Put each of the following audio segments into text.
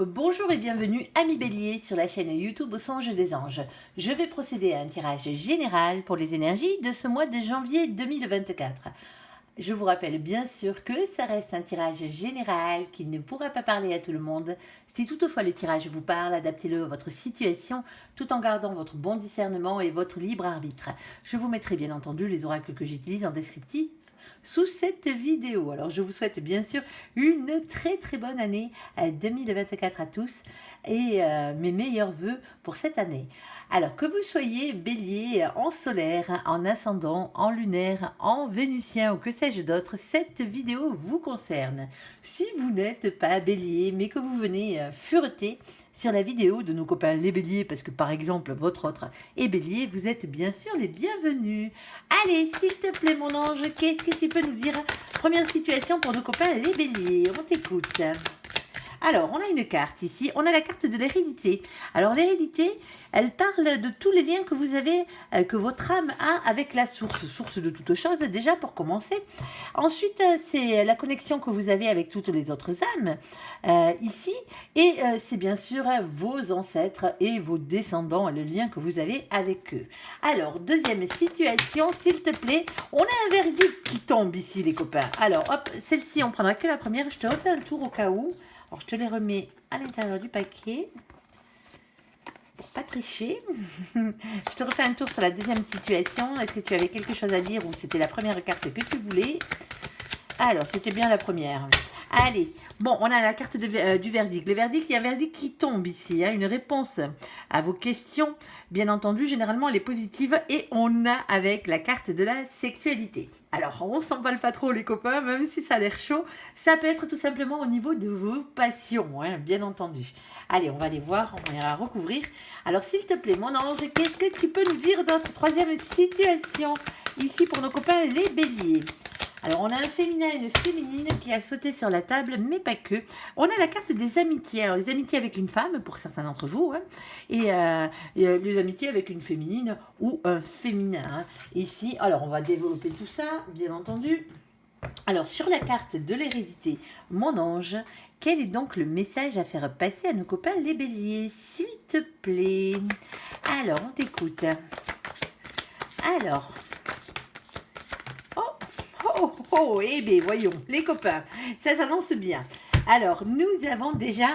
Bonjour et bienvenue amis Bélier sur la chaîne YouTube Au Songe des Anges. Je vais procéder à un tirage général pour les énergies de ce mois de janvier 2024. Je vous rappelle bien sûr que ça reste un tirage général qui ne pourra pas parler à tout le monde. Si toutefois le tirage vous parle, adaptez-le à votre situation tout en gardant votre bon discernement et votre libre arbitre. Je vous mettrai bien entendu les oracles que j'utilise en descriptif sous cette vidéo. Alors je vous souhaite bien sûr une très bonne année 2024 à tous et mes meilleurs voeux pour cette année. Alors que vous soyez bélier en solaire, en ascendant, en lunaire, en vénusien ou que sais-je d'autre, cette vidéo vous concerne. Si vous n'êtes pas bélier mais que vous venez fureter sur la vidéo de nos copains les béliers, parce que par exemple votre autre est bélier, vous êtes bien sûr les bienvenus. Allez, s'il te plaît mon ange, qu'est-ce que tu peux nous dire? Première situation pour nos copains les béliers, on t'écoute. Alors, on a une carte ici, on a la carte de l'hérédité. Alors, l'hérédité, elle parle de tous les liens que vous avez, que votre âme a avec la source de toutes choses, déjà pour commencer. Ensuite, c'est la connexion que vous avez avec toutes les autres âmes, ici. Et c'est bien sûr vos ancêtres et vos descendants, le lien que vous avez avec eux. Alors, deuxième situation, s'il te plaît, on a un verdict qui tombe ici, les copains. Alors, hop, celle-ci, on prendra que la première. Je te refais un tour au cas où. Alors, je te les remets à l'intérieur du paquet pour pas tricher. Je te refais un tour sur la deuxième situation. Est-ce que tu avais quelque chose à dire ou c'était la première carte que tu voulais? Alors, c'était bien la première. Allez, bon, on a la carte du verdict. Le verdict, il y a un verdict qui tombe ici, une réponse à vos questions. Bien entendu, généralement, elle est positive et on a avec la carte de la sexualité. Alors, on s'emballe pas trop les copains, même si ça a l'air chaud. Ça peut être tout simplement au niveau de vos passions, bien entendu. Allez, on va aller voir, on va recouvrir. Alors, s'il te plaît, mon ange, qu'est-ce que tu peux nous dire dans cette troisième situation ici pour nos copains les béliers? Alors, on a un féminin et une féminine qui a sauté sur la table, mais pas que. On a la carte des amitiés. Alors, les amitiés avec une femme, pour certains d'entre vous, et les amitiés avec une féminine ou un féminin. Ici, alors, on va développer tout ça, bien entendu. Alors, sur la carte de l'hérédité, mon ange, quel est donc le message à faire passer à nos copains les béliers, s'il te plaît? Alors, on t'écoute. Alors... eh bien, voyons, les copains, ça s'annonce bien. Alors, nous avons déjà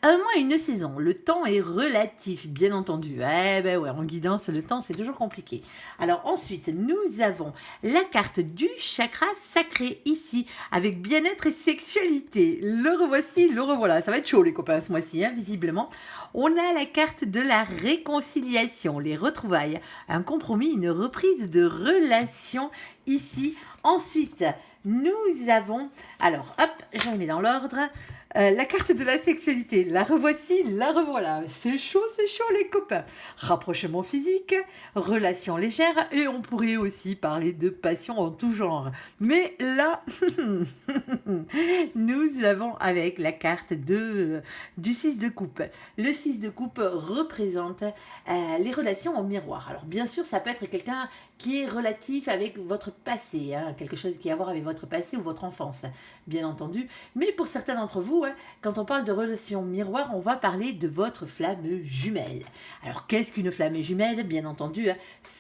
un mois et une saison. Le temps est relatif, bien entendu. En guidance, le temps, c'est toujours compliqué. Alors, ensuite, nous avons la carte du chakra sacré ici, avec bien-être et sexualité. Le revoici, le revoilà. Ça va être chaud, les copains, ce mois-ci, visiblement. On a la carte de la réconciliation, les retrouvailles, un compromis, une reprise de relation ici. Ensuite, nous avons, alors hop, je les mets dans l'ordre, la carte de la sexualité, la revoici, la revoilà. C'est chaud les copains. Rapprochement physique, relation légère et on pourrait aussi parler de passion en tout genre. Mais là, nous avons avec la carte du 6 de coupe. Le 6 de coupe représente les relations en miroir. Alors bien sûr, ça peut être quelqu'un qui est relatif avec votre passé, quelque chose qui a à voir avec votre passé ou votre enfance, bien entendu. Mais pour certains d'entre vous, quand on parle de relations miroir, on va parler de votre flamme jumelle. Alors qu'est-ce qu'une flamme jumelle? Bien entendu,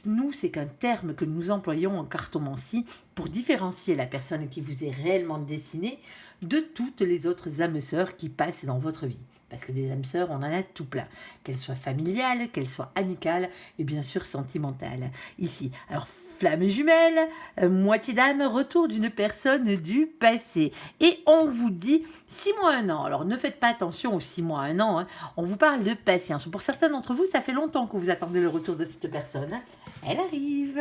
nous, c'est qu'un terme que nous employons en cartomancie pour différencier la personne qui vous est réellement destinée de toutes les autres âmes sœurs qui passent dans votre vie. Parce que des âmes sœurs, on en a tout plein. Qu'elles soient familiales, qu'elles soient amicales et bien sûr sentimentales. Ici, alors flamme jumelle, moitié d'âme, retour d'une personne du passé. Et on vous dit 6 mois, 1 an. Alors ne faites pas attention aux 6 mois, 1 an. On vous parle de patience. Pour certains d'entre vous, ça fait longtemps que vous attendez le retour de cette personne. Elle arrive.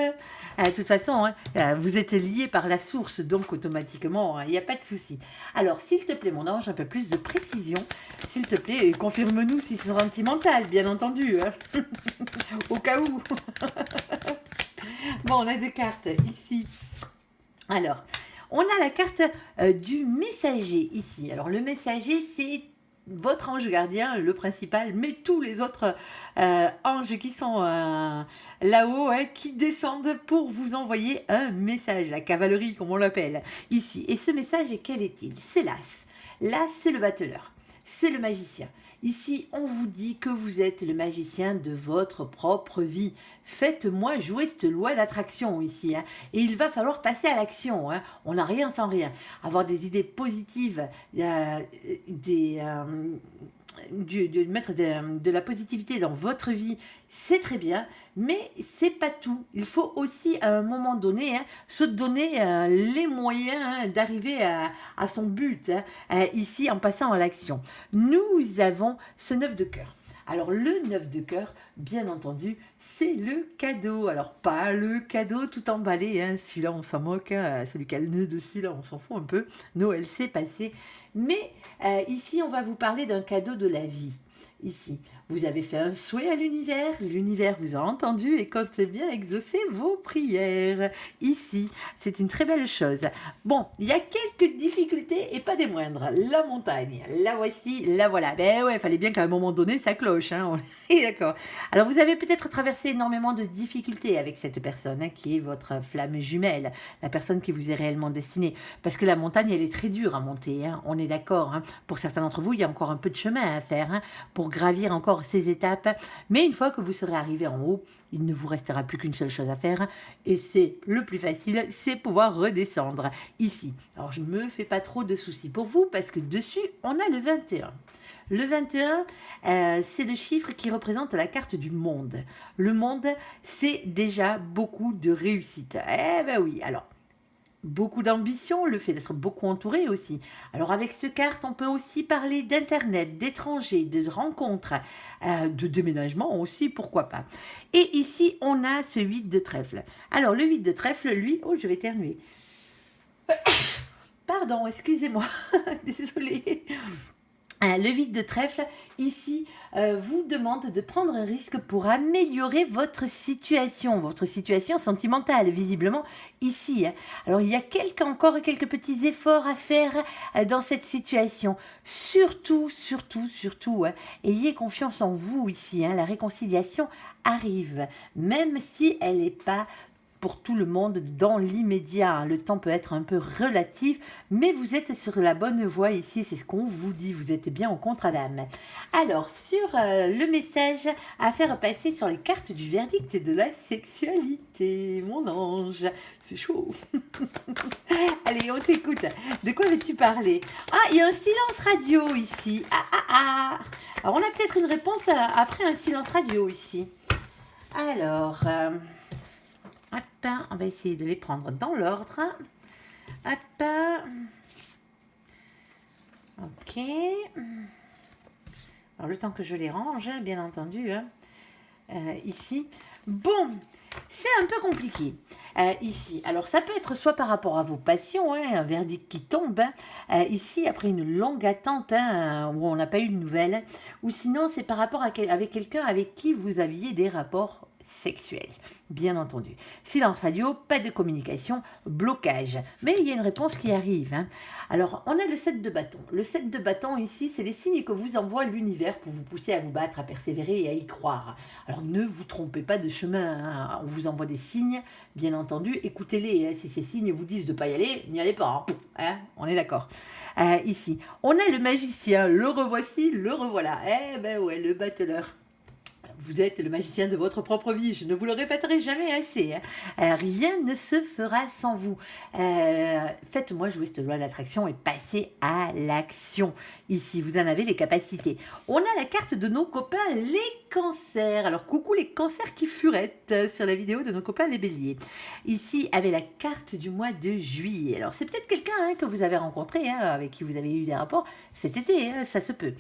De toute façon, vous êtes liés par la source, donc automatiquement, il n'y a pas de souci. Alors, s'il te plaît, mon ange, un peu plus de précision. S'il te plaît, confirme-nous si c'est sentimental, bien entendu. Au cas où. Bon, on a des cartes ici. Alors, on a la carte du messager ici. Alors, le messager, c'est votre ange gardien, le principal, mais tous les autres anges qui sont là-haut, qui descendent pour vous envoyer un message, la cavalerie, comme on l'appelle, ici. Et ce message, quel est-il? C'est l'As. L'As, c'est le battleur. c'est le magicien. Ici, on vous dit que vous êtes le magicien de votre propre vie. Faites-moi jouer cette loi d'attraction ici, hein. Et il va falloir passer à l'action, hein. On n'a rien sans rien. Avoir des idées positives, de mettre de la positivité dans votre vie, c'est très bien, mais c'est pas tout. Il faut aussi à un moment donné, hein, se donner les moyens, hein, d'arriver à son but, hein, ici en passant à l'action. Nous avons ce 9 de cœur. Alors le 9 de cœur, bien entendu, c'est le cadeau. Alors pas le cadeau tout emballé, hein, celui-là on s'en moque, hein, celui qui a le nœud dessus, là on s'en fout un peu. Noël c'est passé. Mais ici on va vous parler d'un cadeau de la vie. Ici, vous avez fait un souhait à l'univers vous a entendu et compte bien exaucer vos prières. Ici, c'est une très belle chose. Bon, il y a quelques difficultés et pas des moindres. La montagne, la voici, la voilà. Ben ouais, il fallait bien qu'à un moment donné, ça cloche, hein, on est d'accord. Alors, vous avez peut-être traversé énormément de difficultés avec cette personne, hein, qui est votre flamme jumelle, la personne qui vous est réellement destinée. Parce que la montagne, elle est très dure à monter, hein, on est d'accord, hein. Pour certains d'entre vous, il y a encore un peu de chemin à faire, hein, pour gravir encore ces étapes. Mais une fois que vous serez arrivé en haut, il ne vous restera plus qu'une seule chose à faire. Et c'est le plus facile, c'est pouvoir redescendre ici. Alors, je ne me fais pas trop de soucis pour vous parce que dessus, on a le 21. Le 21, c'est le chiffre qui représente la carte du monde. Le monde, c'est déjà beaucoup de réussite. Eh ben oui, alors, beaucoup d'ambition, le fait d'être beaucoup entouré aussi. Alors avec cette carte, on peut aussi parler d'internet, d'étrangers, de rencontres, de déménagement aussi, pourquoi pas. Et ici, on a ce 8 de trèfle. Alors le 8 de trèfle, lui, oh je vais éternuer. Pardon, excusez-moi, désolée. Le 8 de trèfle, ici, vous demande de prendre un risque pour améliorer votre situation sentimentale, visiblement, ici, hein. Alors, il y a encore quelques petits efforts à faire dans cette situation. Surtout, hein, ayez confiance en vous ici, hein. La réconciliation arrive, même si elle n'est pas pour tout le monde dans l'immédiat, hein. Le temps peut être un peu relatif, mais vous êtes sur la bonne voie ici, c'est ce qu'on vous dit, vous êtes bien en contre-âme. Alors, sur le message à faire passer sur les cartes du verdict et de la sexualité, mon ange, c'est chaud. Allez, on t'écoute. De quoi veux-tu parler? Ah, il y a un silence radio ici. Alors, on a peut-être une réponse après un silence radio ici. Alors... hop, on va essayer de les prendre dans l'ordre. Hop. Ok. Alors, le temps que je les range, bien entendu, hein, ici. Bon, c'est un peu compliqué ici. Alors, ça peut être soit par rapport à vos passions, hein, un verdict qui tombe, hein, ici, après une longue attente, hein, où on n'a pas eu de nouvelles, ou sinon, c'est par rapport avec quelqu'un avec qui vous aviez des rapports sexuel, bien entendu. Silence radio, pas de communication, blocage. Mais il y a une réponse qui arrive, hein. Alors, on a le 7 de bâton. Le 7 de bâton, ici, c'est les signes que vous envoie l'univers pour vous pousser à vous battre, à persévérer et à y croire. Alors, ne vous trompez pas de chemin, hein. On vous envoie des signes, bien entendu, écoutez-les, hein. Si ces signes vous disent de ne pas y aller, n'y allez pas, hein. On est d'accord. Ici, on a le magicien, le revoici, le revoilà. Eh ben ouais, le battleur. Vous êtes le magicien de votre propre vie, je ne vous le répéterai jamais assez, hein. Rien ne se fera sans vous. Faites-moi jouer cette loi d'attraction et passez à l'action. Ici, vous en avez les capacités. On a la carte de nos copains les cancers. Alors, coucou les cancers qui furettent sur la vidéo de nos copains les béliers. Ici, avec la carte du mois de juillet. Alors, c'est peut-être quelqu'un, hein, que vous avez rencontré, hein, avec qui vous avez eu des rapports cet été, hein, ça se peut.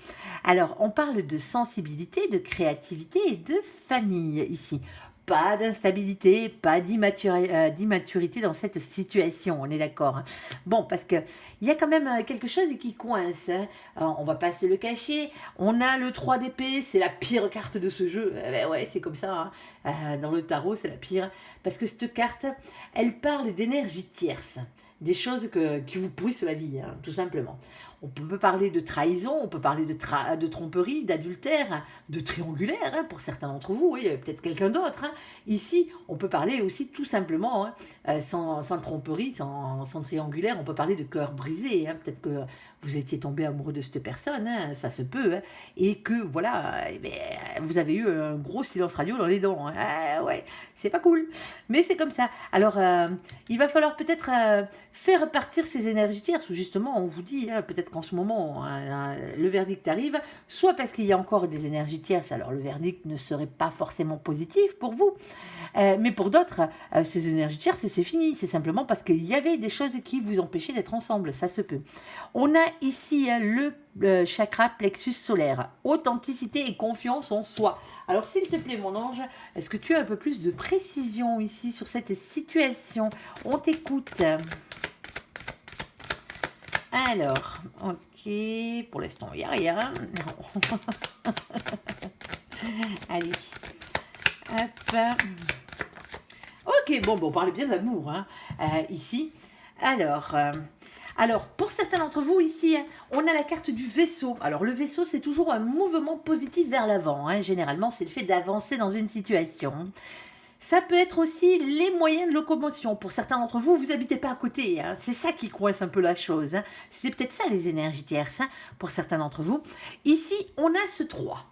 Alors, on parle de sensibilité, de créativité et de famille ici. Pas d'instabilité, pas d'immaturité dans cette situation, on est d'accord, hein. Bon, parce qu'il y a quand même quelque chose qui coince, hein. Alors, on va pas se le cacher, on a le 3 d'épée, c'est la pire carte de ce jeu. Ben ouais, c'est comme ça, hein. Dans le tarot, c'est la pire, parce que cette carte, elle parle d'énergie tierce, des choses qui vous pourrissent la vie, hein, tout simplement. On peut parler de trahison, on peut parler de tromperie, d'adultère, de triangulaire, hein, pour certains d'entre vous, oui, peut-être quelqu'un d'autre. Hein. Ici, on peut parler aussi tout simplement, hein, sans tromperie, sans triangulaire, on peut parler de cœur brisé. Hein. Peut-être que vous étiez tombé amoureux de cette personne, hein, ça se peut, hein, et que voilà, eh bien, vous avez eu un gros silence radio dans les dents. Hein. Ah, ouais, c'est pas cool, mais c'est comme ça. Alors, il va falloir peut-être faire partir ces énergies tierces, où justement, on vous dit, hein, peut-être qu'en ce moment, hein, le verdict arrive, soit parce qu'il y a encore des énergies tierces, alors le verdict ne serait pas forcément positif pour vous, mais pour d'autres, ces énergies tierces, c'est fini, c'est simplement parce qu'il y avait des choses qui vous empêchaient d'être ensemble, ça se peut. On a ici hein, le chakra plexus solaire, authenticité et confiance en soi. Alors s'il te plaît mon ange, est-ce que tu as un peu plus de précision ici sur cette situation? On t'écoute. Alors, ok, pour l'instant il n'y a rien. Allez, hop. Ok, bon, on parlait bien d'amour hein, ici. Alors, pour certains d'entre vous ici, hein, on a la carte du vaisseau. Alors, le vaisseau, c'est toujours un mouvement positif vers l'avant. Hein. Généralement, c'est le fait d'avancer dans une situation. Ça peut être aussi les moyens de locomotion. Pour certains d'entre vous, vous n'habitez pas à côté. Hein. C'est ça qui coince un peu la chose. Hein. C'est peut-être ça les énergies tierces hein, pour certains d'entre vous. Ici, on a ce 3.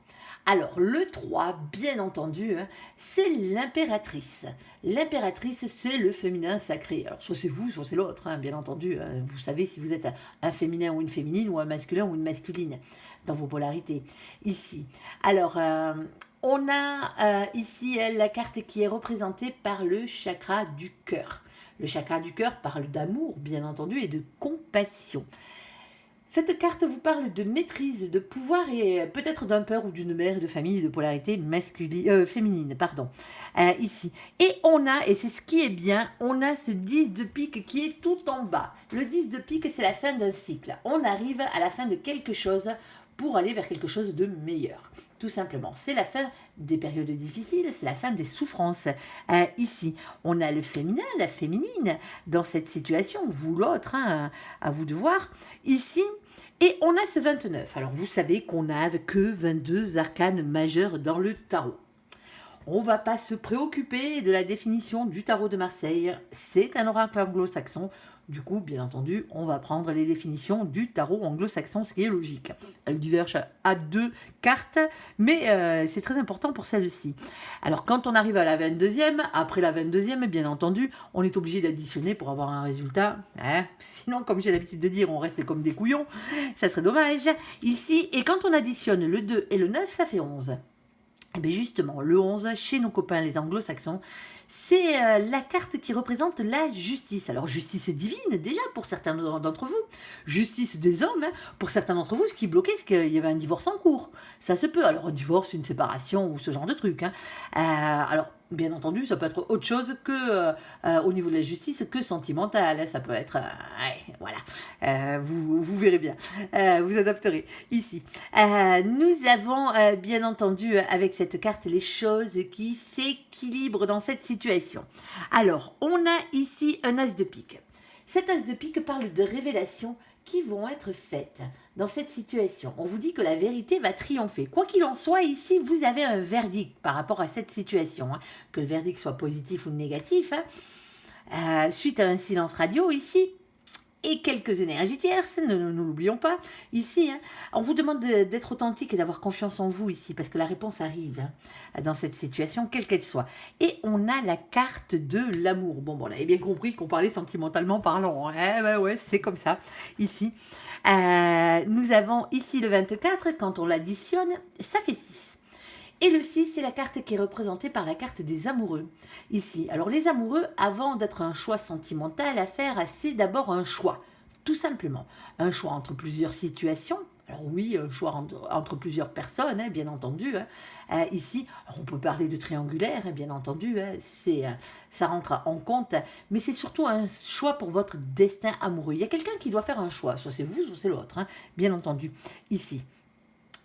Alors, le 3, bien entendu, hein, c'est l'impératrice. L'impératrice, c'est le féminin sacré. Alors, soit c'est vous, soit c'est l'autre, hein, bien entendu. Hein. Vous savez si vous êtes un féminin ou une féminine, ou un masculin ou une masculine, dans vos polarités. Ici. Alors, on a ici la carte qui est représentée par le chakra du cœur. Le chakra du cœur parle d'amour, bien entendu, et de compassion. Cette carte vous parle de maîtrise, de pouvoir et peut-être d'un père ou d'une mère de famille de polarité féminine, pardon, ici. Et on a, et c'est ce qui est bien, on a ce 10 de pique qui est tout en bas. Le 10 de pique, c'est la fin d'un cycle. On arrive à la fin de quelque chose pour aller vers quelque chose de meilleur. Tout simplement, c'est la fin des périodes difficiles, c'est la fin des souffrances. Ici, on a le féminin, la féminine, dans cette situation, vous l'autre, hein, à vous de voir. Ici, et on a ce 29. Alors, vous savez qu'on n'a que 22 arcanes majeures dans le tarot. On ne va pas se préoccuper de la définition du tarot de Marseille. C'est un oracle anglo-saxon. Du coup, bien entendu, on va prendre les définitions du tarot anglo-saxon, ce qui est logique. Elle diverge à 2 cartes, mais c'est très important pour celle-ci. Alors, quand on arrive à la 22e, après la 22e, bien entendu, on est obligé d'additionner pour avoir un résultat. Hein, sinon, comme j'ai l'habitude de dire, on reste comme des couillons. Ça serait dommage. Ici, et quand on additionne le 2 et le 9, ça fait 11. Et bien justement, le 11, chez nos copains les anglo-saxons, c'est la carte qui représente la justice. Alors, justice divine, déjà, pour certains d'entre vous. Justice des hommes, hein, pour certains d'entre vous, ce qui bloquait, c'est qu'il y avait un divorce en cours. Ça se peut. Alors, un divorce, une séparation ou ce genre de truc. Hein. Alors, bien entendu, ça peut être autre chose que, au niveau de la justice, que sentimental. Hein. Ça peut être... voilà. Vous verrez bien. Vous adapterez. Ici. Nous avons, bien entendu, avec cette carte, les choses qui s'équilibrent dans cette situation. Alors, on a ici un as de pique. Cet as de pique parle de révélations qui vont être faites dans cette situation. On vous dit que la vérité va triompher. Quoi qu'il en soit, ici, vous avez un verdict par rapport à cette situation. Hein. Que le verdict soit positif ou négatif. Hein. Suite à un silence radio, ici, et quelques énergies tierces, ne l'oublions pas. Ici, hein, on vous demande d'être authentique et d'avoir confiance en vous ici, parce que la réponse arrive hein, dans cette situation, quelle qu'elle soit. Et on a la carte de l'amour. Bon, on avait bien compris qu'on parlait sentimentalement parlant. Hein. Ouais, c'est comme ça, ici. Nous avons ici le 24, quand on l'additionne, ça fait 6. Et le 6, c'est la carte qui est représentée par la carte des amoureux, ici. Alors les amoureux, avant d'être un choix sentimental à faire, c'est d'abord un choix, tout simplement. Un choix entre plusieurs situations. Alors oui, un choix entre plusieurs personnes, hein, bien entendu. Hein. Ici, alors on peut parler de triangulaire, hein, bien entendu, hein, ça rentre en compte, mais c'est surtout un choix pour votre destin amoureux. Il y a quelqu'un qui doit faire un choix, soit c'est vous, soit c'est l'autre, hein, bien entendu, ici.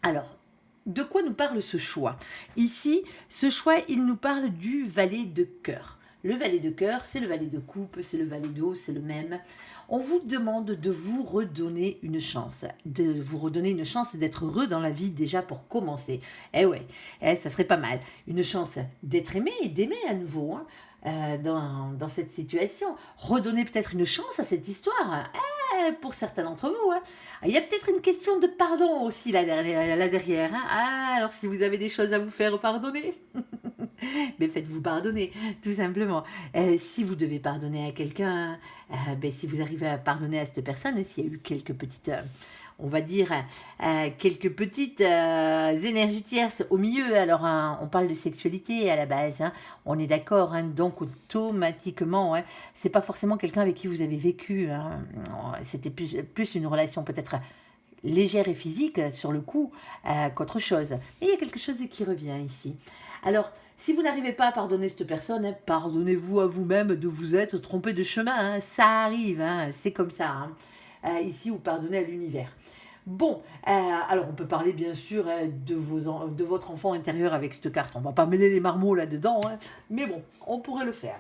Alors, de quoi nous parle ce choix? Ici, ce choix, il nous parle du valet de cœur. Le valet de cœur, c'est le valet de coupe, c'est le valet d'eau, c'est le même. On vous demande de vous redonner une chance, d'être heureux dans la vie déjà pour commencer. Eh ouais, ça serait pas mal. Une chance d'être aimé et d'aimer à nouveau, hein, dans cette situation. Redonner peut-être une chance à cette histoire. Pour certains d'entre vous, hein. Il y a peut-être une question de pardon aussi là derrière. Hein. Ah, alors si vous avez des choses à vous faire pardonner, mais faites-vous pardonner, tout simplement. Si vous devez pardonner à quelqu'un, si vous arrivez à pardonner à cette personne, s'il y a eu quelques petites, on va dire, quelques petites énergies tierces au milieu. Alors, hein, on parle de sexualité à la base, hein, on est d'accord, hein, donc automatiquement, hein, c'est pas forcément quelqu'un avec qui vous avez vécu, hein, c'était plus une relation peut-être légère et physique sur le coup qu'autre chose. Mais il y a quelque chose qui revient ici. Alors, si vous n'arrivez pas à pardonner cette personne, hein, pardonnez-vous à vous-même de vous être trompé de chemin. Hein, ça arrive, hein, c'est comme ça. Hein. Ici, vous pardonnez à l'univers. Bon, alors on peut parler bien sûr de votre enfant intérieur avec cette carte. On ne va pas mêler les marmots là-dedans, hein, mais bon, on pourrait le faire.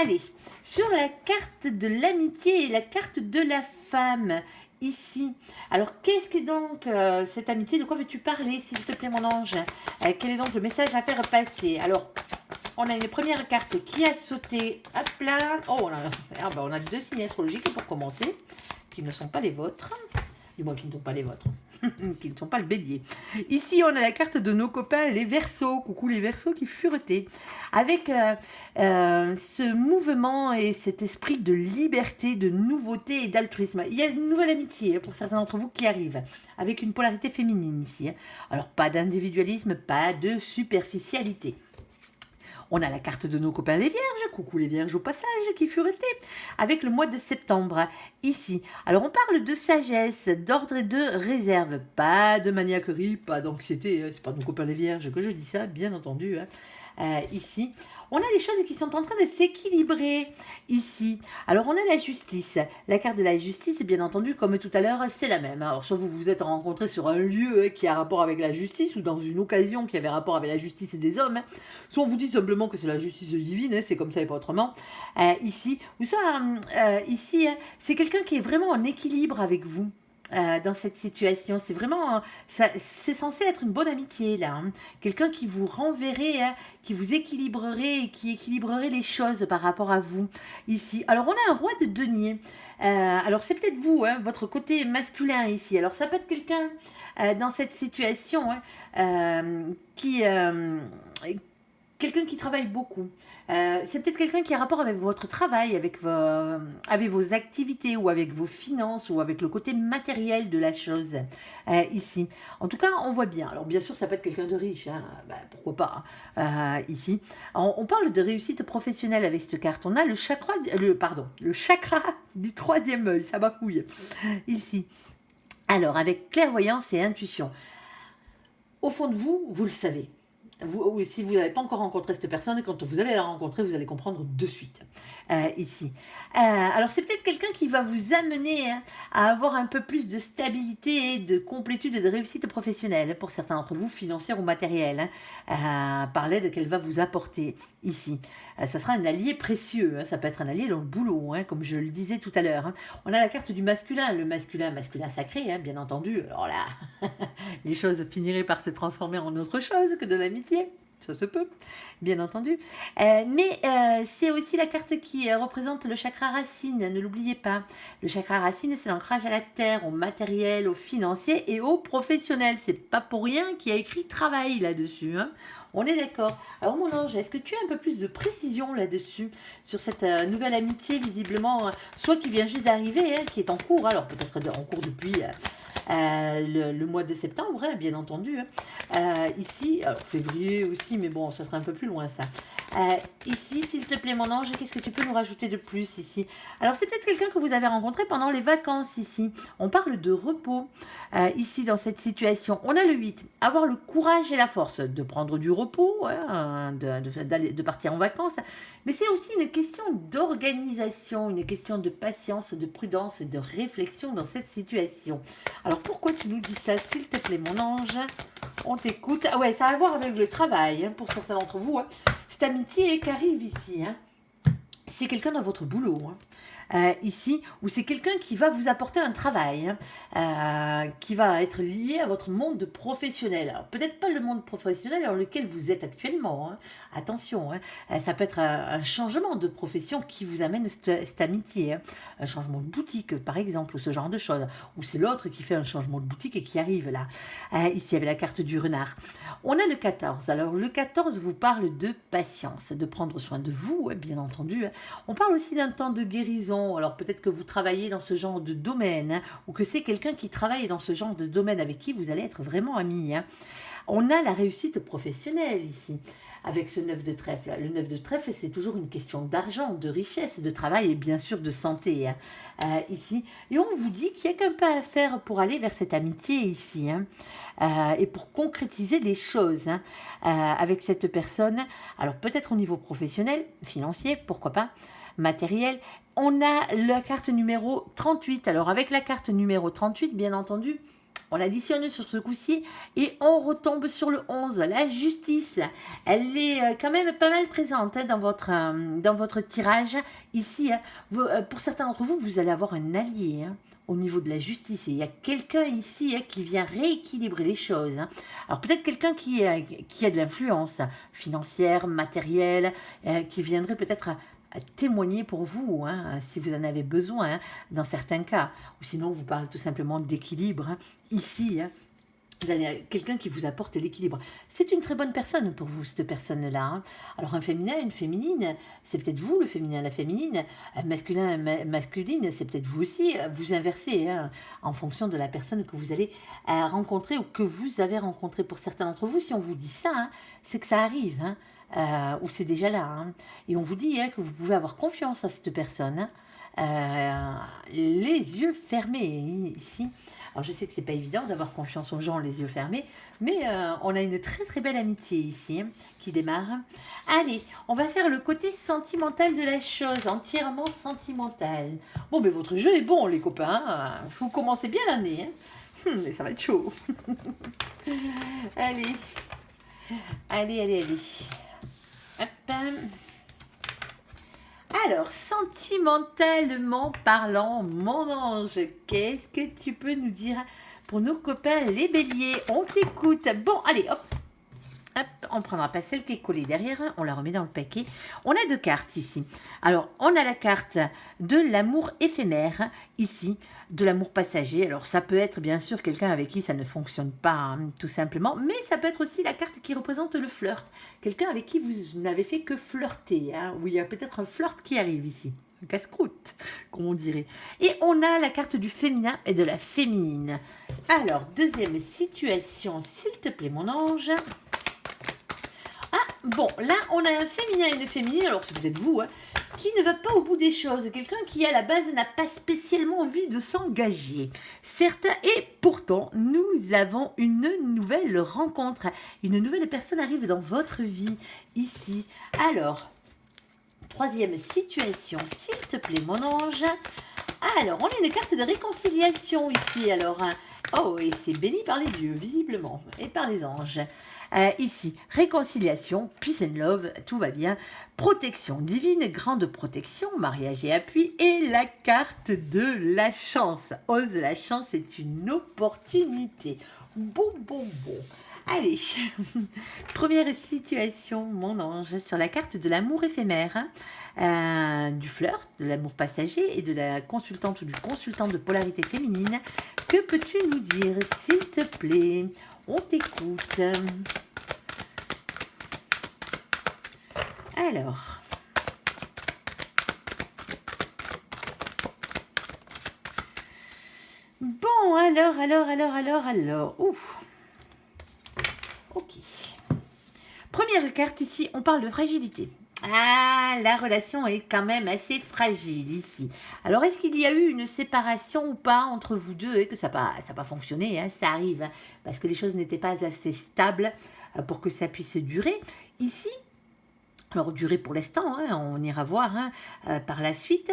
Allez, sur la carte de l'amitié et la carte de la femme, ici. Alors, qu'est-ce que donc cette amitié? De quoi veux-tu parler, s'il te plaît, mon ange? Quel est donc le message à faire passer? Alors, on a une première carte qui a sauté. Hop là. Oh, on a deux signes astrologiques pour commencer, qui ne sont pas les vôtres. Du moins, qui ne sont pas les vôtres. Qui ne sont pas le bélier. Ici, on a la carte de nos copains, les Verseaux. Coucou les Verseaux qui furetaient. Avec ce mouvement et cet esprit de liberté, de nouveauté et d'altruisme. Il y a une nouvelle amitié pour certains d'entre vous qui arrive, avec une polarité féminine ici. Alors, pas d'individualisme, pas de superficialité. On a la carte de nos copains les vierges, coucou les vierges au passage qui furetaient, avec le mois de septembre, ici. Alors on parle de sagesse, d'ordre et de réserve, pas de maniaquerie, pas d'anxiété, c'est pas nos copains les vierges que je dis ça, bien entendu, hein. Ici. On a des choses qui sont en train de s'équilibrer ici. Alors, on a la justice. La carte de la justice, bien entendu, comme tout à l'heure, c'est la même. Alors, soit vous vous êtes rencontrés sur un lieu qui a rapport avec la justice ou dans une occasion qui avait rapport avec la justice des hommes. Soit on vous dit simplement que c'est la justice divine, c'est comme ça et pas autrement. Ici, ou soit ici, c'est quelqu'un qui est vraiment en équilibre avec vous. Dans cette situation, c'est vraiment, c'est censé être une bonne amitié là, hein. Quelqu'un qui vous renverrait, hein, qui vous équilibrerait et qui équilibrerait les choses par rapport à vous ici. Alors on a un roi de denier. Alors c'est peut-être vous, hein, votre côté masculin ici. Alors ça peut être quelqu'un dans cette situation, hein, quelqu'un qui travaille beaucoup. C'est peut-être quelqu'un qui a rapport avec votre travail, avec vos activités ou avec vos finances ou avec le côté matériel de la chose ici. En tout cas, on voit bien. Alors bien sûr, ça peut être quelqu'un de riche, hein, pourquoi pas, hein, ici. On parle de réussite professionnelle avec cette carte. On a le chakra du troisième œil, ça bafouille, ici. Alors, avec clairvoyance et intuition. Au fond de vous, vous le savez. Si vous n'avez pas encore rencontré cette personne, quand vous allez la rencontrer, vous allez comprendre de suite, ici. Alors, c'est peut-être quelqu'un qui va vous amener, hein, à avoir un peu plus de stabilité, de complétude et de réussite professionnelle, pour certains d'entre vous, financière ou matérielle, hein, par l'aide qu'elle va vous apporter ici. Ça sera un allié précieux, hein, ça peut être un allié dans le boulot, hein, comme je le disais tout à l'heure. Hein. On a la carte du masculin, le masculin sacré, hein, bien entendu. Alors là, les choses finiraient par se transformer en autre chose que de l'amitié. Ça se peut, bien entendu. Mais c'est aussi la carte qui représente le chakra racine, ne l'oubliez pas. Le chakra racine, c'est l'ancrage à la terre, au matériel, au financier et au professionnel. C'est pas pour rien qu'il y a écrit travail là-dessus, hein. On est d'accord. Alors mon ange, est-ce que tu as un peu plus de précision là-dessus, sur cette nouvelle amitié, visiblement, soit qui vient juste d'arriver, hein, qui est en cours, alors peut-être en cours depuis le mois de septembre, hein, bien entendu. Hein. Ici, alors février aussi, mais bon, ça serait un peu plus loin ça. Ici, s'il te plaît, mon ange, qu'est-ce que tu peux nous rajouter de plus ici? Alors, c'est peut-être quelqu'un que vous avez rencontré pendant les vacances ici. On parle de repos ici dans cette situation. On a le 8, avoir le courage et la force de prendre du repos, hein, de partir en vacances. Mais c'est aussi une question d'organisation, une question de patience, de prudence et de réflexion dans cette situation. Alors, pourquoi tu nous dis ça, s'il te plaît, mon ange? On t'écoute. Ah ouais, ça a à voir avec le travail, hein, pour certains d'entre vous. Hein. Cette amitié qui arrive ici. Hein. c'est quelqu'un dans votre boulot, hein. Ici, ou c'est quelqu'un qui va vous apporter un travail, hein, qui va être lié à votre monde professionnel. Alors, peut-être pas le monde professionnel dans lequel vous êtes actuellement, hein. Attention, hein. Ça peut être un changement de profession qui vous amène cette amitié, hein. Un changement de boutique, par exemple, ou ce genre de choses. Ou c'est l'autre qui fait un changement de boutique et qui arrive là. Ici, il y avait la carte du renard. On a le 14. Alors, le 14 vous parle de patience, de prendre soin de vous, hein, bien entendu, hein. On parle aussi d'un temps de guérison. Alors peut-être que vous travaillez dans ce genre de domaine, hein, ou que c'est quelqu'un qui travaille dans ce genre de domaine avec qui vous allez être vraiment amis, hein. On a la réussite professionnelle ici, avec ce 9 de trèfle. Le 9 de trèfle, c'est toujours une question d'argent, de richesse, de travail et bien sûr de santé, hein, ici. Et on vous dit qu'il n'y a qu'un pas à faire pour aller vers cette amitié ici, hein, et pour concrétiser les choses, hein, avec cette personne. Alors peut-être au niveau professionnel, financier, pourquoi pas, matériel. On a la carte numéro 38. Alors avec la carte numéro 38, bien entendu, on additionne sur ce coup-ci et on retombe sur le 11, la justice. Elle est quand même pas mal présente, hein, dans votre tirage. Ici, hein, pour certains d'entre vous, vous allez avoir un allié, hein, au niveau de la justice. Et il y a quelqu'un ici, hein, qui vient rééquilibrer les choses, hein. Alors peut-être quelqu'un qui a de l'influence financière, matérielle, qui viendrait peut-être à témoigner pour vous, hein, si vous en avez besoin, hein, dans certains cas. Ou sinon, on vous parle tout simplement d'équilibre, hein. Ici, hein, vous avez quelqu'un qui vous apporte l'équilibre. C'est une très bonne personne pour vous, cette personne-là, hein. Alors, un féminin, une féminine, c'est peut-être vous, le féminin, la féminine. Un masculin, masculine, c'est peut-être vous aussi. Vous inversez, hein, en fonction de la personne que vous allez rencontrer ou que vous avez rencontré. Pour certains d'entre vous, si on vous dit ça, hein, c'est que ça arrive, hein, ou c'est déjà là, hein. Et on vous dit, hein, que vous pouvez avoir confiance à cette personne, hein, les yeux fermés ici. Alors je sais que c'est pas évident d'avoir confiance aux gens les yeux fermés, mais on a une très très belle amitié ici, hein, qui démarre. Allez, on va faire le côté sentimental de la chose, entièrement sentimental. Bon, mais votre jeu est bon les copains, hein. Vous commencez bien l'année, hein. Mais ça va être chaud. Allez, allez. Hop. Alors, sentimentalement parlant, mon ange, qu'est-ce que tu peux nous dire pour nos copains les béliers? On t'écoute. Bon, allez, hop. Hop, on ne prendra pas celle qui est collée derrière, hein, on la remet dans le paquet. On a deux cartes ici. Alors, on a la carte de l'amour éphémère, ici, de l'amour passager. Alors, ça peut être bien sûr quelqu'un avec qui ça ne fonctionne pas, hein, tout simplement, mais ça peut être aussi la carte qui représente le flirt. Quelqu'un avec qui vous n'avez fait que flirter, hein, où il y a peut-être un flirt qui arrive ici. Un casse-croûte, comme on dirait. Et on a la carte du féminin et de la féminine. Alors, deuxième situation, s'il te plaît, mon ange. Bon, là, on a un féminin et une féminine, alors c'est peut-être vous, hein, qui ne va pas au bout des choses. Quelqu'un qui, à la base, n'a pas spécialement envie de s'engager. Certes, et pourtant, nous avons une nouvelle rencontre. Une nouvelle personne arrive dans votre vie, ici. Alors, troisième situation, s'il te plaît, mon ange. Alors, on a une carte de réconciliation ici, alors. Oh, et c'est béni par les dieux, visiblement, et par les anges. Ici, réconciliation, peace and love, tout va bien. Protection divine, grande protection, mariage et appui. Et la carte de la chance. Ose la chance est une opportunité. Bon. Allez, première situation, mon ange, sur la carte de l'amour éphémère, du flirt, de l'amour passager et de la consultante ou du consultant de polarité féminine. Que peux-tu nous dire, s'il te plaît? On t'écoute. Alors. Bon, alors. Ouf. Ok. Première carte ici, on parle de fragilité. Ah, la relation est quand même assez fragile ici. Alors, est-ce qu'il y a eu une séparation ou pas entre vous deux et que ça n'a pas fonctionné, hein, ça arrive, hein, parce que les choses n'étaient pas assez stables pour que ça puisse durer. Ici, Alors, durée pour l'instant, hein, on ira voir hein, par la suite,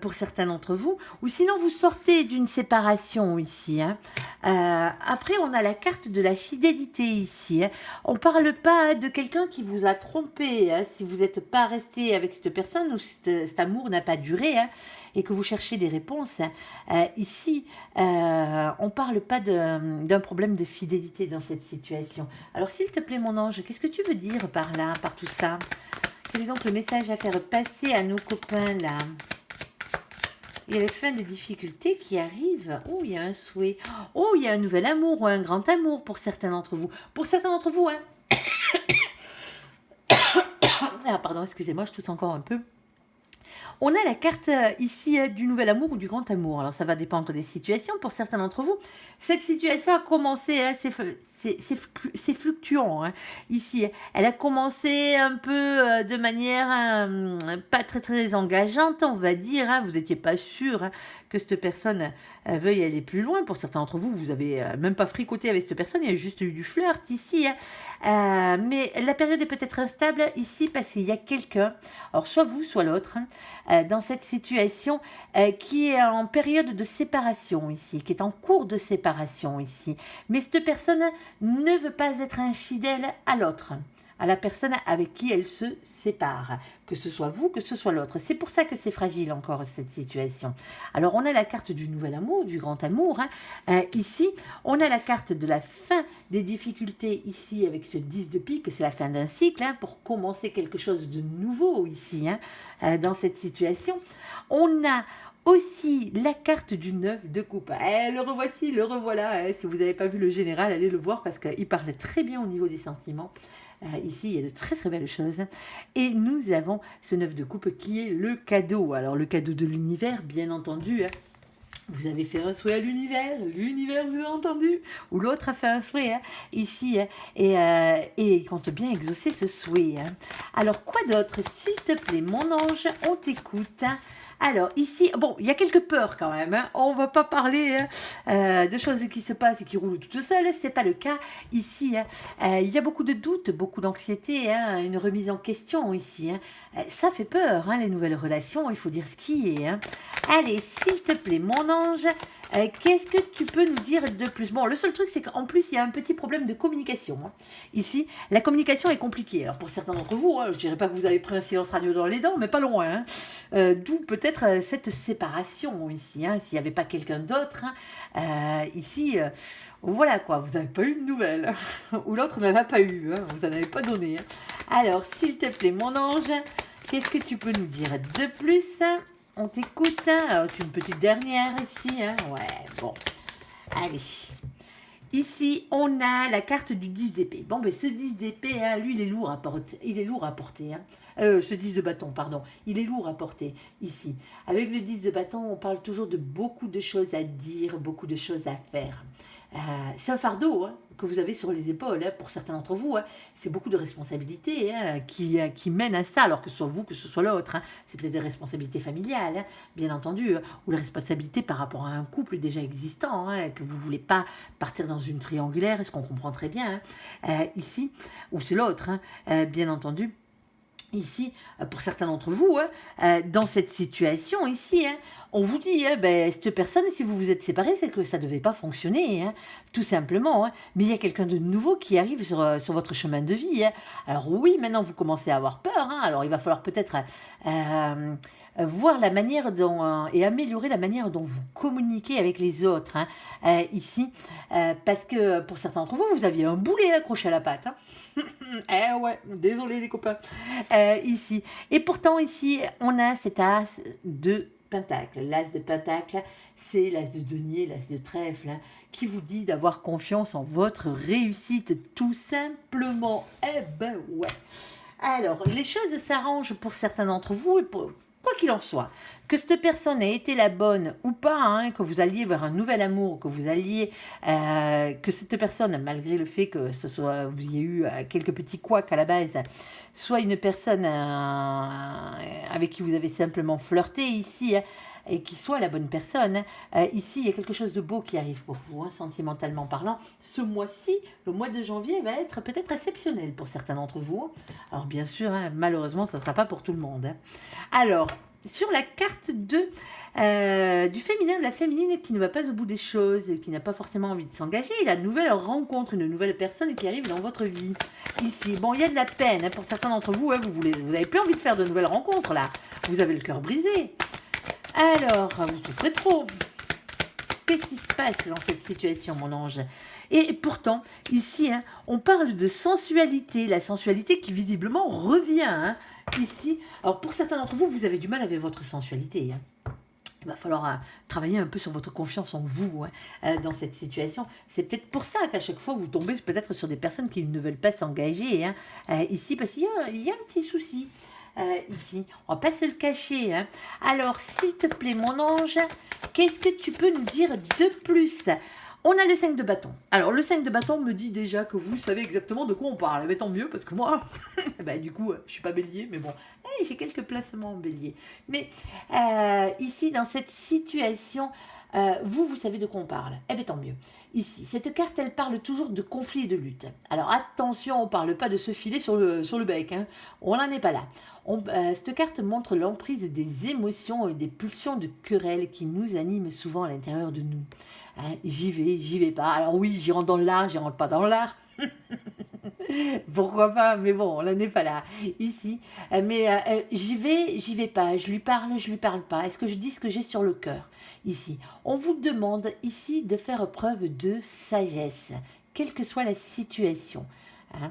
pour certains d'entre vous. Ou sinon, vous sortez d'une séparation ici. Hein. Après, on a la carte de la fidélité ici. Hein. On ne parle pas de quelqu'un qui vous a trompé. Hein, si vous n'êtes pas resté avec cette personne ou cet amour n'a pas duré hein, et que vous cherchez des réponses. Ici, on ne parle pas d'un problème de fidélité dans cette situation. Alors, s'il te plaît, mon ange, qu'est-ce que tu veux dire par là, par tout ça? Quel est donc le message à faire passer à nos copains là? Il y a la fin des difficultés qui arrivent. Oh, il y a un souhait. Oh, il y a un nouvel amour ou un grand amour pour certains d'entre vous. Pour certains d'entre vous, hein. Ah, pardon, excusez-moi, je tousse encore un peu. On a la carte ici du nouvel amour ou du grand amour. Alors, ça va dépendre des situations. Pour certains d'entre vous, cette situation a commencé, hein, c'est fluctuant. Hein. Ici, elle a commencé un peu de manière pas très très engageante, on va dire. Hein. Vous n'étiez pas sûr hein, que cette personne veuille aller plus loin. Pour certains d'entre vous, vous n'avez même pas fricoté avec cette personne. Il y a juste eu du flirt ici. Hein. Mais la période est peut-être instable ici parce qu'il y a quelqu'un, alors soit vous, soit l'autre, hein, dans cette situation qui est en période de séparation ici, qui est en cours de séparation ici. Mais cette personne ne veut pas être infidèle à l'autre, à la personne avec qui elle se sépare, que ce soit vous, que ce soit l'autre. C'est pour ça que c'est fragile encore cette situation. Alors on a la carte du nouvel amour, du grand amour. Hein. Ici, on a la carte de la fin des difficultés ici avec ce 10 de pique, c'est la fin d'un cycle hein, pour commencer quelque chose de nouveau ici hein, dans cette situation. On a aussi la carte du 9 de coupe. Le revoici, le revoilà. Si vous n'avez pas vu le général, allez le voir parce qu'il parle très bien au niveau des sentiments. Ici, il y a de très très belles choses. Et nous avons ce 9 de coupe qui est le cadeau. Alors le cadeau de l'univers, bien entendu. Hein. Vous avez fait un souhait à l'univers vous a entendu, ou l'autre a fait un souhait hein, ici, hein, et il compte bien exaucer ce souhait. Hein. Alors quoi d'autre, s'il te plaît, mon ange, on t'écoute. Hein. Alors ici, bon, il y a quelques peurs quand même. Hein. On va pas parler hein, de choses qui se passent et qui roulent toutes seules. C'est pas le cas ici. Hein. Il y a beaucoup de doutes, beaucoup d'anxiété, hein, une remise en question ici. Hein. Ça fait peur, hein, les nouvelles relations. Il faut dire ce qui est. Hein. Allez, s'il te plaît, mon ange, qu'est-ce que tu peux nous dire de plus? Bon, le seul truc, c'est qu'en plus, il y a un petit problème de communication. Hein. Ici, la communication est compliquée. Alors, pour certains d'entre vous, hein, je ne dirais pas que vous avez pris un silence radio dans les dents, mais pas loin. Hein. D'où peut-être cette séparation ici. Hein, s'il n'y avait pas quelqu'un d'autre, hein, ici, voilà quoi, vous n'avez pas eu de nouvelles. Ou l'autre n'en a pas eu, hein, vous n'en avez pas donné. Hein. Alors, s'il te plaît, mon ange, qu'est-ce que tu peux nous dire de plus? On t'écoute, hein. Alors, une petite dernière ici, hein. Ouais, bon. Allez. Ici, on a la carte du 10 d'épée. Bon, ben ce 10 d'épée, hein, lui, il est lourd à porter. Il est lourd à porter. Hein. Ce 10 de bâton, pardon. Il est lourd à porter, ici. Avec le 10 de bâton, on parle toujours de beaucoup de choses à dire, beaucoup de choses à faire. C'est un fardeau hein, que vous avez sur les épaules, hein, pour certains d'entre vous. Hein. C'est beaucoup de responsabilités hein, qui mènent à ça, alors que ce soit vous, que ce soit l'autre. Hein. C'est peut-être des responsabilités familiales, hein, bien entendu, hein, ou des responsabilités par rapport à un couple déjà existant, hein, que vous ne voulez pas partir dans une triangulaire, ce qu'on comprend très bien ici, ou c'est l'autre, hein, bien entendu. Ici, pour certains d'entre vous, hein, dans cette situation ici, hein, on vous dit, hein, ben, cette personne, si vous vous êtes séparés, c'est que ça ne devait pas fonctionner, hein, tout simplement. Hein. Mais il y a quelqu'un de nouveau qui arrive sur votre chemin de vie. Hein. Alors oui, maintenant, vous commencez à avoir peur. Hein. Alors il va falloir peut-être voir la manière dont, et améliorer la manière dont vous communiquez avec les autres, hein, ici. Parce que pour certains d'entre vous, vous aviez un boulet accroché à la patte. Hein. Ouais, désolé les copains. Ici. Et pourtant, ici, on a cet as de pentacle. L'as de pentacle, c'est l'as de denier, l'as de trèfle, hein, qui vous dit d'avoir confiance en votre réussite, tout simplement. Eh ben ouais. Alors, les choses s'arrangent pour certains d'entre vous, et pour, quoi qu'il en soit, que cette personne ait été la bonne ou pas, hein, que vous alliez vers un nouvel amour, que vous alliez, que cette personne, malgré le fait que ce soit, vous ayez eu quelques petits couacs à la base, soit une personne avec qui vous avez simplement flirté ici, et qu'il soit la bonne personne. Ici, il y a quelque chose de beau qui arrive pour vous, hein, sentimentalement parlant. Ce mois-ci, le mois de janvier, va être peut-être exceptionnel pour certains d'entre vous. Alors bien sûr, hein, malheureusement, ça ne sera pas pour tout le monde. Hein. Alors, sur la carte du féminin, de la féminine qui ne va pas au bout des choses, qui n'a pas forcément envie de s'engager, la nouvelle rencontre, une nouvelle personne qui arrive dans votre vie. Ici, bon, il y a de la peine, hein, pour certains d'entre vous, hein, vous n'avez plus envie de faire de nouvelles rencontres, là. Vous avez le cœur brisé. Alors, vous souffrez trop. Qu'est-ce qui se passe dans cette situation, mon ange? Et pourtant, ici, hein, on parle de sensualité, la sensualité qui visiblement revient, hein, ici. Alors, pour certains d'entre vous, vous avez du mal avec votre sensualité, hein. Il va falloir travailler un peu sur votre confiance en vous, hein, dans cette situation. C'est peut-être pour ça qu'à chaque fois, vous tombez peut-être sur des personnes qui ne veulent pas s'engager, hein, ici, parce qu'il y a un petit souci. Ici, on va pas se le cacher. Hein. Alors, s'il te plaît, mon ange, qu'est-ce que tu peux nous dire de plus? On a le 5 de bâton. Alors, le 5 de bâton me dit déjà que vous savez exactement de quoi on parle. Mais tant mieux, parce que moi, bah, du coup, je suis pas bélier, mais bon, j'ai quelques placements en bélier. Mais ici, dans cette situation, vous savez de quoi on parle. Eh bien, tant mieux. Ici, cette carte, elle parle toujours de conflit et de lutte. Alors, attention, on ne parle pas de se filer sur le bec. Hein. On n'en est pas là. Cette carte montre l'emprise des émotions et des pulsions de querelle qui nous animent souvent à l'intérieur de nous. Hein, j'y vais pas. Alors oui, j'y rentre dans l'art, j'y rentre pas dans l'art. Pourquoi pas, mais bon, on n'en est pas là ici. Mais j'y vais pas. Je lui parle pas. Est-ce que je dis ce que j'ai sur le cœur ici? On vous demande ici de faire preuve de sagesse, quelle que soit la situation. Hein.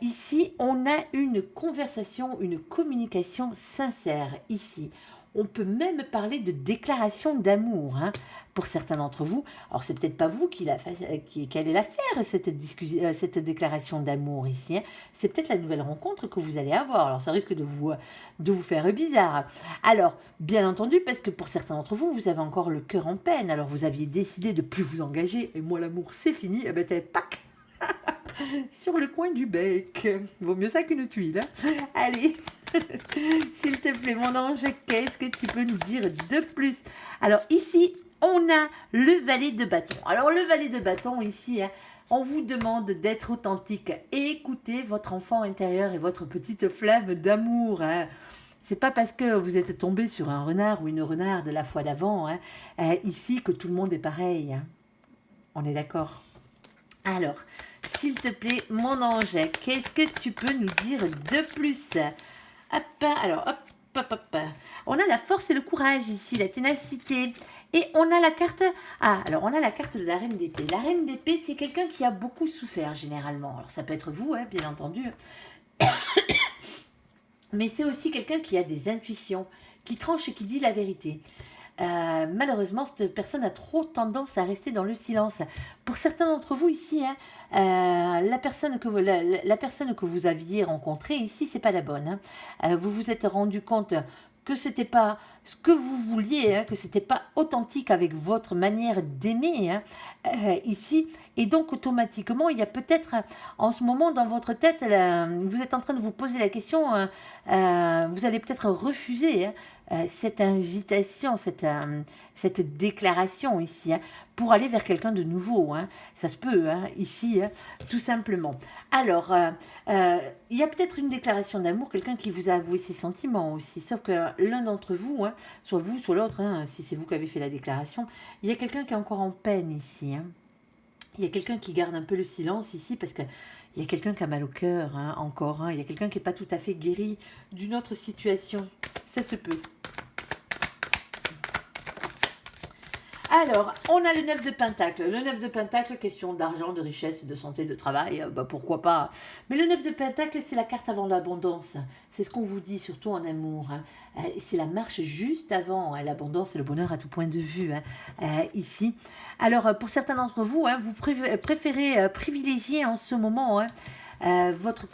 Ici, on a une conversation, une communication sincère ici. On peut même parler de déclaration d'amour, hein, pour certains d'entre vous. Alors, c'est peut-être pas vous qui allez la faire, cette déclaration d'amour ici. Hein. C'est peut-être la nouvelle rencontre que vous allez avoir. Alors, ça risque de vous faire bizarre. Alors, bien entendu, parce que pour certains d'entre vous, vous avez encore le cœur en peine. Alors, vous aviez décidé de plus vous engager. Et moi, l'amour, c'est fini. Et ben, t'es pack sur le coin du bec. Vaut mieux ça qu'une tuile. Hein. Allez, s'il te plaît, mon ange, qu'est-ce que tu peux nous dire de plus? Alors ici, on a le valet de bâton. Alors le valet de bâton ici, hein, on vous demande d'être authentique et écoutez votre enfant intérieur et votre petite flamme d'amour. Hein. C'est pas parce que vous êtes tombé sur un renard ou une renarde de la fois d'avant, hein, ici, que tout le monde est pareil. Hein. On est d'accord? Alors, s'il te plaît, mon ange, qu'est-ce que tu peux nous dire de plus? Hop, alors, hop. On a la force et le courage ici, la ténacité. Et on a la carte... alors on a la carte de la reine d'épée. La reine d'épée, c'est quelqu'un qui a beaucoup souffert, généralement. Alors, ça peut être vous, hein, bien entendu. Mais c'est aussi quelqu'un qui a des intuitions, qui tranche et qui dit la vérité. Malheureusement, cette personne a trop tendance à rester dans le silence. Pour certains d'entre vous ici, hein, la personne que vous aviez rencontrée ici, c'est pas la bonne. Hein. Vous vous êtes rendu compte que c'était pas ce que vous vouliez, hein, que c'était pas authentique avec votre manière d'aimer, hein, ici. Et donc automatiquement, il y a peut-être en ce moment dans votre tête, vous êtes en train de vous poser la question, vous allez peut-être refuser, hein, cette invitation, cette déclaration ici, hein, pour aller vers quelqu'un de nouveau. Hein. Ça se peut, hein, ici, hein, tout simplement. Alors, il y a peut-être une déclaration d'amour, quelqu'un qui vous a avoué ses sentiments aussi, sauf que l'un d'entre vous, hein, soit vous, soit l'autre, hein, si c'est vous qui avez fait la déclaration, il y a quelqu'un qui est encore en peine ici. Hein. Il y a quelqu'un qui garde un peu le silence ici parce que il y a quelqu'un qui a mal au cœur, hein, encore. Hein. Il y a quelqu'un qui n'est pas tout à fait guéri d'une autre situation. Ça se peut. Alors, on a le 9 de Pentacle. Le 9 de Pentacle, question d'argent, de richesse, de santé, de travail, pourquoi pas. Mais le 9 de Pentacle, c'est la carte avant l'abondance. C'est ce qu'on vous dit, surtout en amour. Hein. C'est la marche juste avant, hein, l'abondance et le bonheur à tout point de vue, hein, ici. Alors, pour certains d'entre vous, hein, vous préférez privilégier en ce moment... Hein, votre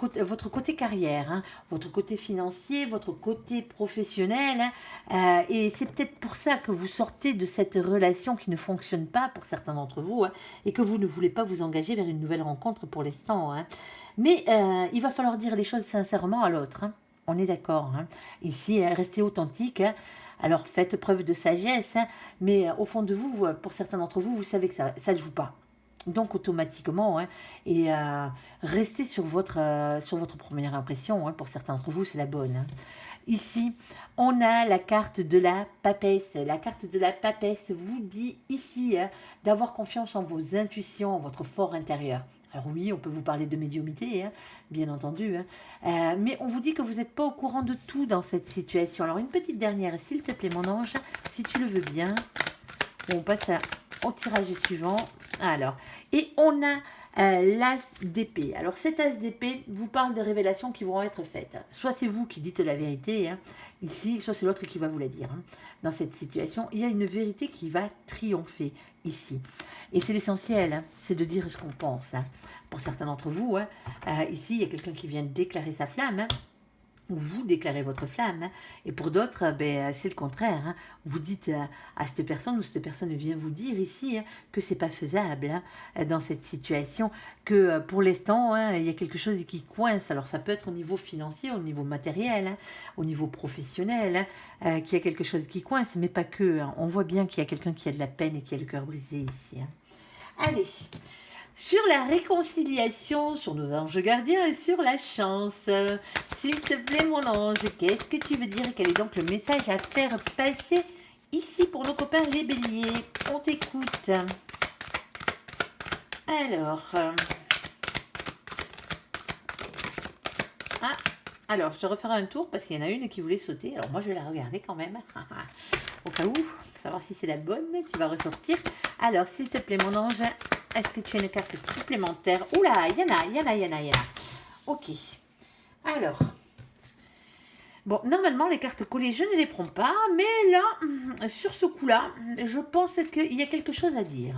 côté carrière, hein, votre côté financier, votre côté professionnel. Hein, et c'est peut-être pour ça que vous sortez de cette relation qui ne fonctionne pas pour certains d'entre vous, hein, et que vous ne voulez pas vous engager vers une nouvelle rencontre pour l'instant. Hein. Mais il va falloir dire les choses sincèrement à l'autre. Hein. On est d'accord. Hein. Ici, restez authentique. Hein. Alors faites preuve de sagesse, hein, mais au fond de vous, pour certains d'entre vous, vous savez que ça ne joue pas. Donc automatiquement, hein, et restez sur votre première impression. Hein, pour certains d'entre vous, c'est la bonne. Hein. Ici, on a la carte de la papesse. La carte de la papesse vous dit ici hein, d'avoir confiance en vos intuitions, en votre fort intérieur. Alors oui, on peut vous parler de médiumnité, hein, bien entendu, hein, mais on vous dit que vous n'êtes pas au courant de tout dans cette situation. Alors une petite dernière, s'il te plaît mon ange, si tu le veux bien. On passe au tirage suivant. Alors, et on a l'as d'épée. Alors cet as d'épée vous parle de révélations qui vont être faites. Soit c'est vous qui dites la vérité, hein, ici, soit c'est l'autre qui va vous la dire. Hein. Dans cette situation, il y a une vérité qui va triompher ici. Et c'est l'essentiel, hein, c'est de dire ce qu'on pense. Hein. Pour certains d'entre vous, hein, ici, il y a quelqu'un qui vient déclarer sa flamme. Hein, ou vous déclarez votre flamme. Hein. Et pour d'autres, ben, c'est le contraire. Hein. Vous dites à cette personne, ou cette personne vient vous dire ici hein, que c'est pas faisable hein, dans cette situation, que pour l'instant, hein, il y a quelque chose qui coince. Alors ça peut être au niveau financier, au niveau matériel, hein, au niveau professionnel, hein, qu'il y a quelque chose qui coince, mais pas que. Hein. On voit bien qu'il y a quelqu'un qui a de la peine et qui a le cœur brisé ici. Hein. Allez, sur la réconciliation, sur nos anges gardiens et sur la chance. S'il te plaît, mon ange, qu'est-ce que tu veux dire? Quel est donc le message à faire passer ici pour nos copains les béliers? On t'écoute. Alors... alors, je te referai un tour parce qu'il y en a une qui voulait sauter. Alors moi, je vais la regarder quand même. Au cas où, savoir si c'est la bonne qui va ressortir. Alors, s'il te plaît, mon ange... Est-ce que tu as une carte supplémentaire? Oula, il y en a. Ok. Alors. Bon, normalement, les cartes collées, je ne les prends pas. Mais là, sur ce coup-là, je pense qu'il y a quelque chose à dire.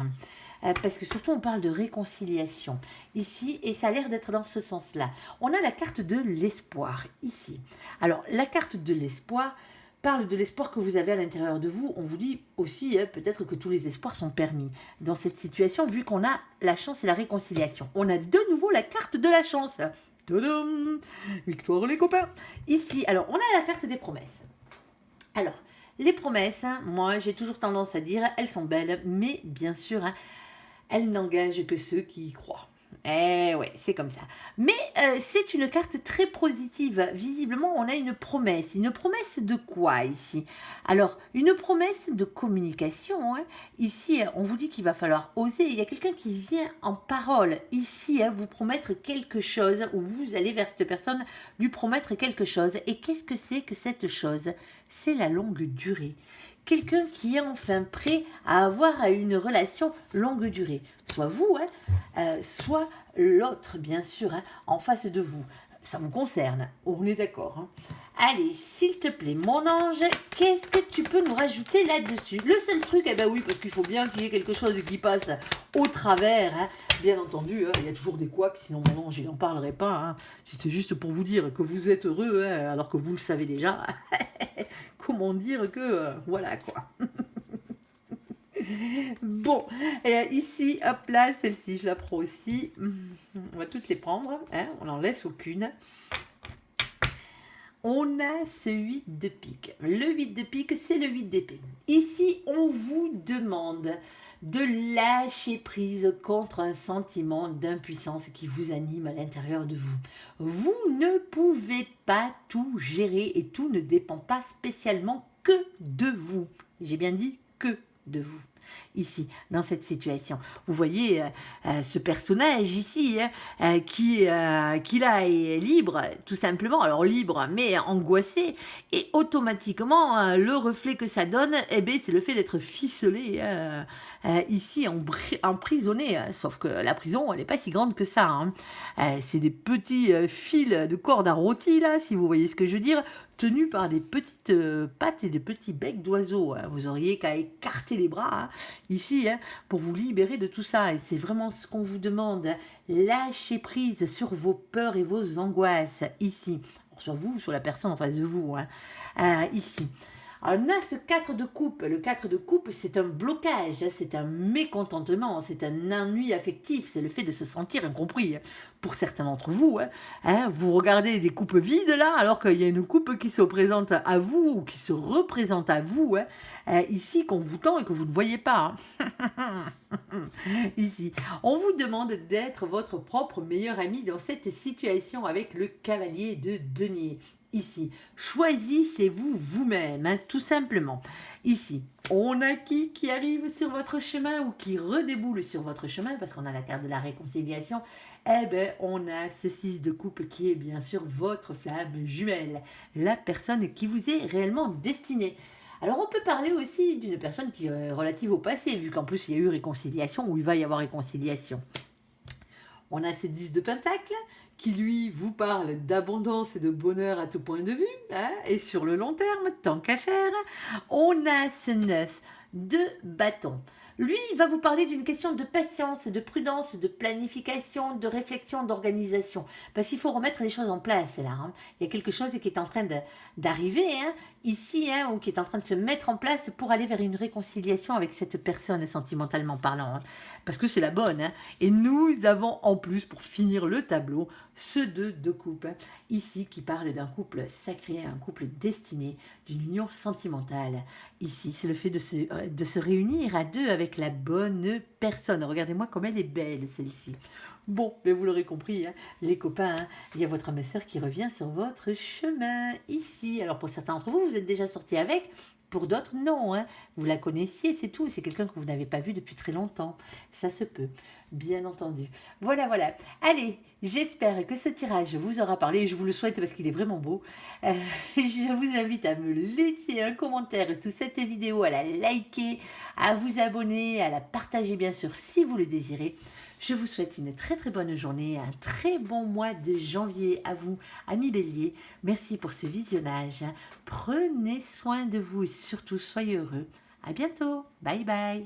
Parce que surtout, on parle de réconciliation ici. Et ça a l'air d'être dans ce sens-là. On a la carte de l'espoir ici. Alors, la carte de l'espoir... parle de l'espoir que vous avez à l'intérieur de vous. On vous dit aussi, hein, peut-être que tous les espoirs sont permis dans cette situation, vu qu'on a la chance et la réconciliation. On a de nouveau la carte de la chance. Tadam! Victoire les copains. Ici, alors, on a la carte des promesses. Alors, les promesses, hein, moi, j'ai toujours tendance à dire, elles sont belles, mais bien sûr, hein, elles n'engagent que ceux qui y croient. Eh ouais, c'est comme ça. Mais c'est une carte très positive. Visiblement, on a une promesse. Une promesse de quoi ici? Alors, une promesse de communication. Hein. Ici, on vous dit qu'il va falloir oser. Il y a quelqu'un qui vient en parole ici, hein, vous promettre quelque chose, ou vous allez vers cette personne lui promettre quelque chose. Et qu'est-ce que c'est que cette chose? C'est la longue durée. Quelqu'un qui est enfin prêt à avoir une relation longue durée. Soit vous, hein, soit l'autre, bien sûr, hein, en face de vous. Ça vous concerne, on est d'accord. Hein. Allez, s'il te plaît, mon ange, qu'est-ce que tu peux nous rajouter là-dessus? Le seul truc, eh ben oui, parce qu'il faut bien qu'il y ait quelque chose qui passe au travers. Hein. Bien entendu, hein, il y a toujours des couacs, sinon mon ange, il n'en parlerait pas. Hein. C'était juste pour vous dire que vous êtes heureux, hein, alors que vous le savez déjà. Comment dire que... voilà, quoi. Bon, ici, hop là, celle-ci, je la prends aussi. On va toutes les prendre, hein, on n'en laisse aucune. On a ce 8 de pique. Le 8 de pique, c'est le 8 d'épée. Ici, on vous demande de lâcher prise contre un sentiment d'impuissance qui vous anime à l'intérieur de vous. Vous ne pouvez pas tout gérer et tout ne dépend pas spécialement que de vous. J'ai bien dit que de vous. Ici, dans cette situation. Vous voyez ce personnage ici, hein, qui là est libre, tout simplement, alors libre, mais angoissé, et automatiquement, le reflet que ça donne, eh ben, c'est le fait d'être ficelé, ici, emprisonné, hein, sauf que la prison, elle n'est pas si grande que ça, hein. C'est des petits fils de corde à rôti, là, si vous voyez ce que je veux dire, tenus par des petites pattes et des petits becs d'oiseaux. Hein. Vous auriez qu'à écarter les bras, hein, ici, hein, pour vous libérer de tout ça. Et c'est vraiment ce qu'on vous demande. Lâchez prise sur vos peurs et vos angoisses, ici. Sur vous, sur la personne en face de vous, hein. Ici. Alors, on a ce 4 de coupe. Le 4 de coupe, c'est un blocage, hein, c'est un mécontentement, c'est un ennui affectif, c'est le fait de se sentir incompris. Hein. Pour certains d'entre vous, hein, vous regardez des coupes vides là, alors qu'il y a une coupe qui se présente à vous ou qui se représente à vous, hein, ici, qu'on vous tend et que vous ne voyez pas. Hein. Ici, on vous demande d'être votre propre meilleur ami dans cette situation avec le cavalier de denier. Ici, choisissez-vous vous-même, hein, tout simplement. Ici, on a qui arrive sur votre chemin ou qui redéboule sur votre chemin, parce qu'on a la carte de la réconciliation. Eh bien, on a ce 6 de coupe qui est bien sûr votre flamme jumelle, la personne qui vous est réellement destinée. Alors, on peut parler aussi d'une personne qui est relative au passé, vu qu'en plus il y a eu réconciliation ou il va y avoir réconciliation. On a ce 10 de pentacle qui lui vous parle d'abondance et de bonheur à tout point de vue, hein, et sur le long terme, tant qu'à faire. On a ce 9 de bâton. Lui, il va vous parler d'une question de patience, de prudence, de planification, de réflexion, d'organisation. Parce qu'il faut remettre les choses en place là. Hein. Il y a quelque chose qui est en train d'arriver hein, ici, hein, ou qui est en train de se mettre en place pour aller vers une réconciliation avec cette personne sentimentalement parlant. Hein. Parce que c'est la bonne. Hein. Et nous avons en plus, pour finir le tableau, ce 2 de coupe, hein, ici, qui parle d'un couple sacré, un couple destiné, d'une union sentimentale. Ici, c'est le fait de se réunir à deux avec la bonne personne. Regardez-moi comme elle est belle, celle-ci. Bon, mais vous l'aurez compris, hein, les copains, hein, il y a votre âme sœur qui revient sur votre chemin, ici. Alors, pour certains d'entre vous, vous êtes déjà sortis avec. Pour d'autres, non. Hein. Vous la connaissiez, c'est tout. C'est quelqu'un que vous n'avez pas vu depuis très longtemps. Ça se peut, bien entendu. Voilà, voilà. Allez, j'espère que ce tirage vous aura parlé. Et je vous le souhaite parce qu'il est vraiment beau. Je vous invite à me laisser un commentaire sous cette vidéo, à la liker, à vous abonner, à la partager bien sûr si vous le désirez. Je vous souhaite une très très bonne journée, un très bon mois de janvier à vous, amis Bélier. Merci pour ce visionnage. Prenez soin de vous et surtout soyez heureux. À bientôt. Bye bye.